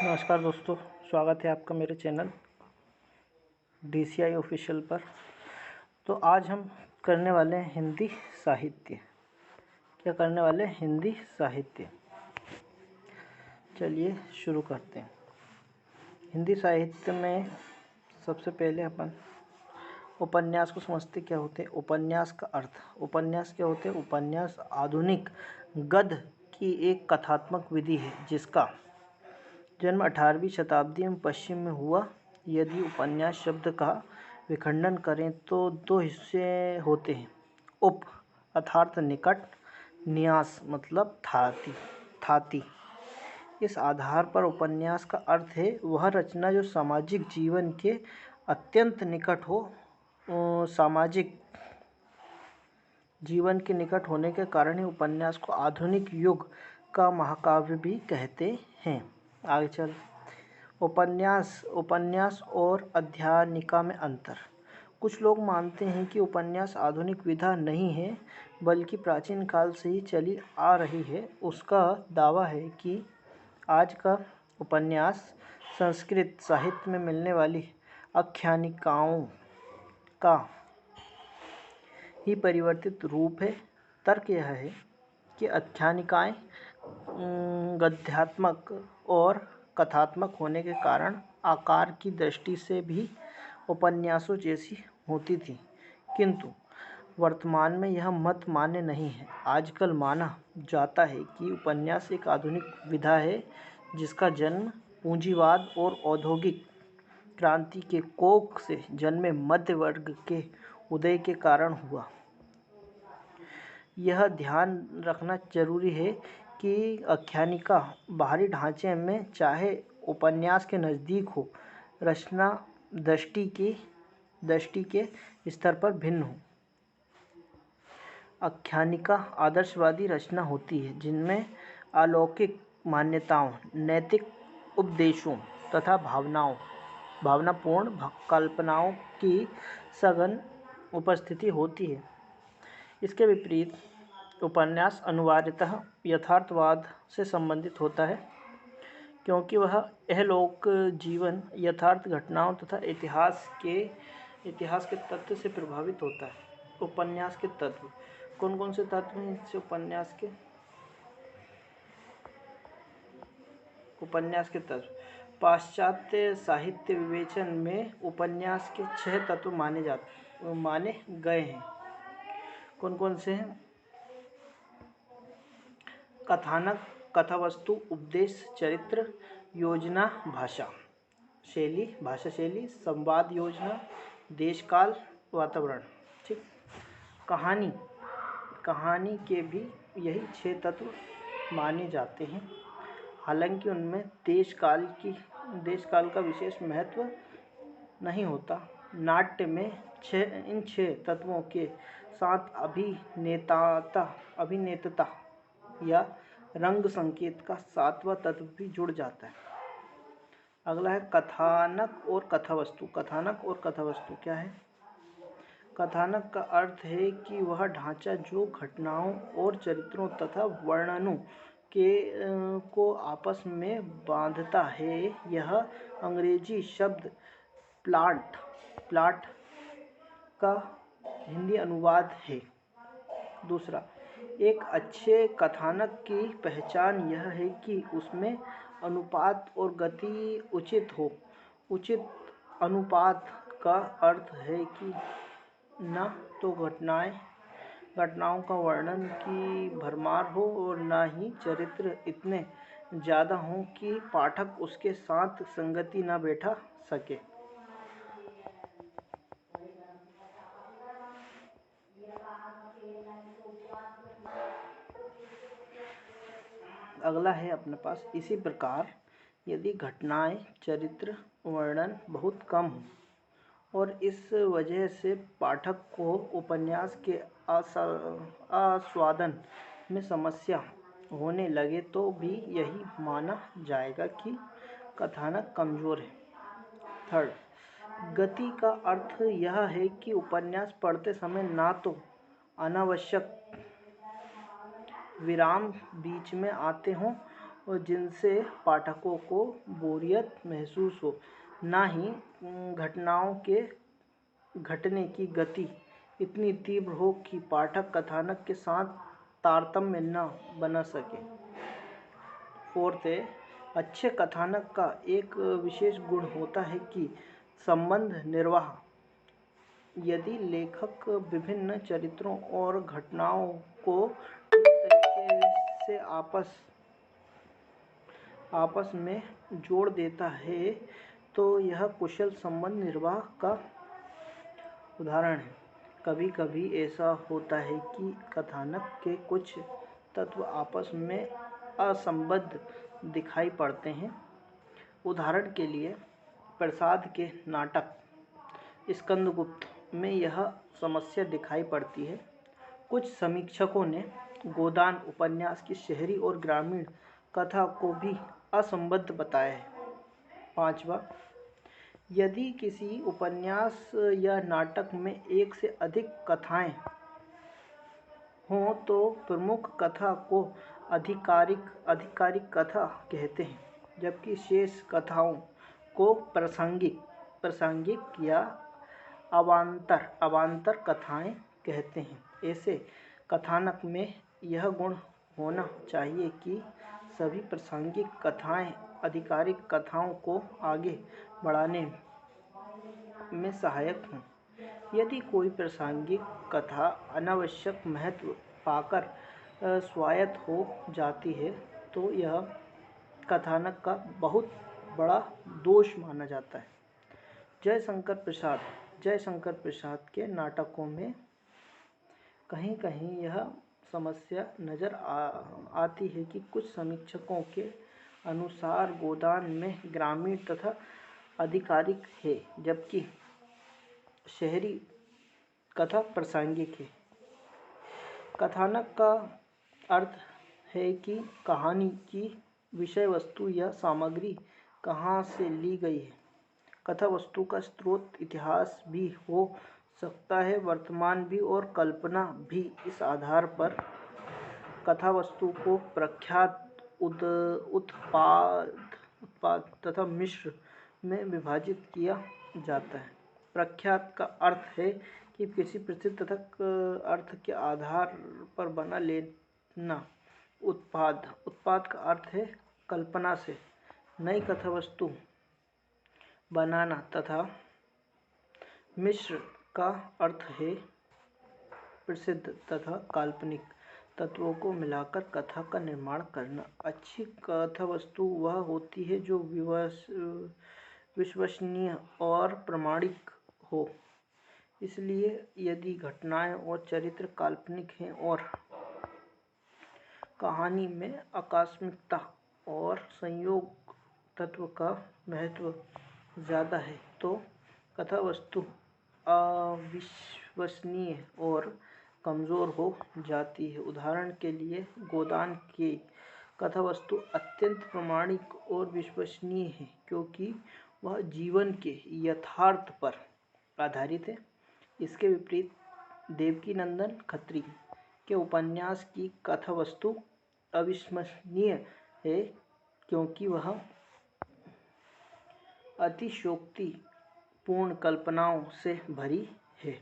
नमस्कार दोस्तों, स्वागत है आपका मेरे चैनल DCI ऑफिशियल पर। तो आज हम करने वाले हैं हिंदी साहित्य। क्या करने वाले हैं? हिंदी साहित्य। चलिए शुरू करते हैं। हिंदी साहित्य में सबसे पहले अपन उपन्यास को समझते क्या होते हैं। उपन्यास का अर्थ, उपन्यास क्या होते हैं? उपन्यास आधुनिक गद्य की एक कथात्मक विधि है जिसका जन्म 18वीं शताब्दी में पश्चिम में हुआ। यदि उपन्यास शब्द का विखंडन करें तो दो हिस्से होते हैं। उप अर्थात निकट, न्यास मतलब थाती। इस आधार पर उपन्यास का अर्थ है वह रचना जो सामाजिक जीवन के अत्यंत निकट हो। सामाजिक जीवन के निकट होने के कारण ही उपन्यास को आधुनिक युग का महाकाव्य भी कहते हैं। आगे चल। उपन्यास और आध्यात्मिका में अंतर। कुछ लोग मानते हैं कि उपन्यास आधुनिक विधा नहीं है बल्कि प्राचीन काल से ही चली आ रही है। उसका दावा है कि आज का उपन्यास संस्कृत साहित्य में मिलने वाली आख्यानिकाओं का ही परिवर्तित रूप है। तर्क यह है कि आख्यानिकाएं गद्यात्मक और कथात्मक होने के कारण आकार की दृष्टि से भी उपन्यासों जैसी होती थी, किंतु वर्तमान में यह मत मान्य नहीं है। आजकल माना जाता है कि उपन्यास एक आधुनिक विधा है जिसका जन्म पूंजीवाद और औद्योगिक क्रांति के कोख से जन्मे मध्य वर्ग के उदय के कारण हुआ। यह ध्यान रखना जरूरी है कि आख्यानिका बाहरी ढांचे में चाहे उपन्यास के नज़दीक हो, रचना दृष्टि के स्तर पर भिन्न हो। आख्यानिका आदर्शवादी रचना होती है जिनमें अलौकिक मान्यताओं, नैतिक उपदेशों तथा भावनापूर्ण कल्पनाओं की सघन उपस्थिति होती है। इसके विपरीत उपन्यास अनिवार्यतः यथार्थवाद से संबंधित होता है, क्योंकि वह इहलोक जीवन, यथार्थ घटनाओं तथा इतिहास के तथ्य से प्रभावित होता है। उपन्यास के तत्व कौन कौन से तत्व हैं इससे? उपन्यास के तत्व पाश्चात्य साहित्य विवेचन में उपन्यास के 6 तत्व माने गए हैं। कौन कौन से हैं? कथानक, कथावस्तु, उपदेश, चरित्र, योजना, भाषा शैली, संवाद योजना, देश काल, वातावरण। ठीक। कहानी के भी यही 6 तत्व माने जाते हैं। हालांकि उनमें देश काल का विशेष महत्व नहीं होता। नाट्य में इन 6 तत्वों के साथ अभिनेता या रंग संकेत का 7वां तत्व भी जुड़ जाता है। अगला है कथानक और कथावस्तु। कथानक और कथावस्तु क्या है? कथानक का अर्थ है कि वह ढांचा जो घटनाओं और चरित्रों तथा वर्णनों को आपस में बांधता है। यह अंग्रेजी शब्द प्लॉट का हिंदी अनुवाद है। दूसरा, एक अच्छे कथानक की पहचान यह है कि उसमें अनुपात और गति उचित हो। उचित अनुपात का अर्थ है कि न तो घटनाओं का वर्णन की भरमार हो और न ही चरित्र इतने ज़्यादा हों कि पाठक उसके साथ संगति न बैठा सके। अगला है अपने पास, इसी प्रकार यदि घटनाएं, चरित्र, वर्णन बहुत कम हो और इस वजह से पाठक को उपन्यास के आस्वादन में समस्या होने लगे तो भी यही माना जाएगा कि कथानक कमजोर है। थर्ड, गति का अर्थ यह है कि उपन्यास पढ़ते समय ना तो अनावश्यक विराम बीच में आते हों और जिनसे पाठकों को बोरियत महसूस हो, ना ही घटनाओं के घटने की गति इतनी तीव्र हो कि पाठक कथानक के साथ तारतम्य न बना सके। फोर्थ है, अच्छे कथानक का एक विशेष गुण होता है कि संबंध निर्वाह। यदि लेखक विभिन्न चरित्रों और घटनाओं को ठीक तरीके से आपस में जोड़ देता है तो यह कुशल संबंध निर्वाह का उदाहरण है। कभी कभी ऐसा होता है कि कथानक के कुछ तत्व आपस में असंबद्ध दिखाई पड़ते हैं। उदाहरण के लिए प्रसाद के नाटक स्कंदगुप्त में यह समस्या दिखाई पड़ती है। कुछ समीक्षकों ने गोदान उपन्यास की शहरी और ग्रामीण कथा को भी असंबद्ध बताया है। पांचवा, यदि किसी उपन्यास या नाटक में एक से अधिक कथाएं हों तो प्रमुख कथा को आधिकारिक कथा कहते हैं, जबकि शेष कथाओं को प्रासंगिक या अवान्तर कथाएं कहते हैं। ऐसे कथानक में यह गुण होना चाहिए कि सभी प्रासंगिक कथाएं आधिकारिक कथाओं को आगे बढ़ाने में सहायक हों। यदि कोई प्रासंगिक कथा अनावश्यक महत्व पाकर स्वायत्त हो जाती है तो यह कथानक का बहुत बड़ा दोष माना जाता है। जयशंकर प्रसाद के नाटकों में कहीं कहीं यह समस्या नज़र आती है कि कुछ समीक्षकों के अनुसार गोदान में ग्रामीण तथा आधिकारिक है, जबकि शहरी कथा प्रासंगिक है। कथानक का अर्थ है कि कहानी की विषय वस्तु या सामग्री कहाँ से ली गई है। कथा वस्तु का स्रोत इतिहास भी हो सकता है, वर्तमान भी और कल्पना भी। इस आधार पर कथा वस्तु को प्रख्यात, उत्पाद तथा मिश्र में विभाजित किया जाता है। प्रख्यात का अर्थ है कि किसी प्रसिद्ध तथा अर्थ के आधार पर बना लेना। उत्पाद का अर्थ है कल्पना से नई कथा वस्तु बनाना तथा मिश्र का अर्थ है प्रसिद्ध तथा काल्पनिक तत्वों को मिलाकर कथा का निर्माण करना। अच्छी कथा वस्तु वह होती है जो विश्वसनीय और प्रामाणिक हो। इसलिए यदि घटनाएं और चरित्र काल्पनिक हैं और कहानी में आकस्मिकता और संयोग तत्व का महत्व ज़्यादा है तो कथा वस्तु अविश्वसनीय और कमज़ोर हो जाती है। उदाहरण के लिए गोदान की कथा वस्तु अत्यंत प्रामाणिक और विश्वसनीय है क्योंकि वह जीवन के यथार्थ पर आधारित है। इसके विपरीत देवकीनंदन खत्री के उपन्यास की कथा वस्तु अविश्वसनीय है क्योंकि वह अतिशयोक्ति पूर्ण कल्पनाओं से भरी है।